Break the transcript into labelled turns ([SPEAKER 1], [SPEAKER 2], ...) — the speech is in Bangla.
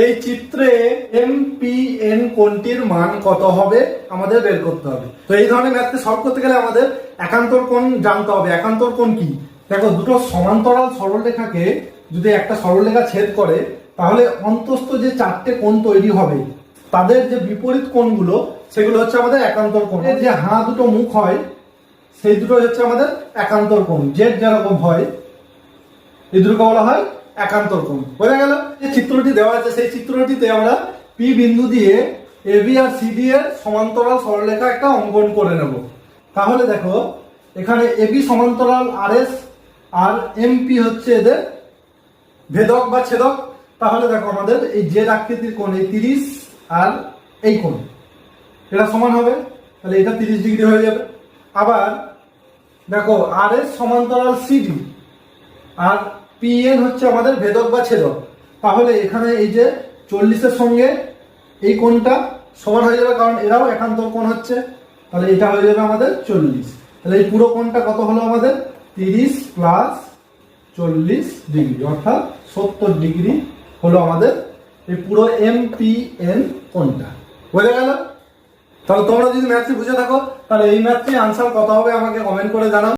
[SPEAKER 1] এই চিত্রে MPN কোণটির মান কত হবে আমাদের বের করতে হবে। তো এই ধরনের ম্যাথকে সলভ করতে গেলে আমাদের একান্তর কোণ জানতে হবে। একান্তর কোণ কি? দেখো, দুটো সমান্তরাল সরলরেখাকে যদি একটা সরলরেখা ছেদ করে তাহলে অন্তস্থ যে চারটে কোণ তৈরি হবে তাদের যে বিপরীত কোণগুলো সেগুলো হচ্ছে আমাদের একান্তর কোণ। যে দুটো মুখ হয় সেই দুটো হচ্ছে আমাদের একান্তর কোণ। জেড যেরকম হয় এই দুটোকে বলা হয় একান্তর কোণ। বোঝা গেল? যে চিত্রটি দেওয়া আছে সেই চিত্রটিতে আমরা পি বিন্দু দিয়ে এবি আর সিডি এর সমান্তরাল সরলরেখা একটা অঙ্কন করে নেব। তাহলে দেখো, এখানে এবি সমান্তরাল আরএস আর এমপি হচ্ছে এদের ভেদক বা ছেদক। তাহলে দেখো, আমাদের এই জেড আকৃতির কোণ এই 30 আর এই কোণ এটা সমান হবে, তাহলে এটা 30 ডিগ্রি হয়ে যাবে। আবার দেখো, আরএস সমান্তরাল সিডি আর পিএন হচ্ছে আমাদের ভেদক বা ছেদক। তাহলে এখানে এই যে 40-এর সঙ্গে এই কোণটা সমান হয়ে যাবে, কারণ এরাও একান্তর কোণ হচ্ছে। তাহলে এটা হয়ে যাবে আমাদের 40। তাহলে এই পুরো কোণটা কত হলো আমাদের? 30 প্লাস 40 ডিগ্রি, অর্থাৎ 70 ডিগ্রি হলো আমাদের এই পুরো MPN কোণটা। বোঝা গেল? তাহলে তোমরা যদি ম্যাথটি বুঝে থাকো তাহলে এই ম্যাথটি আনসার কত হবে আমাকে কমেন্ট করে জানাও।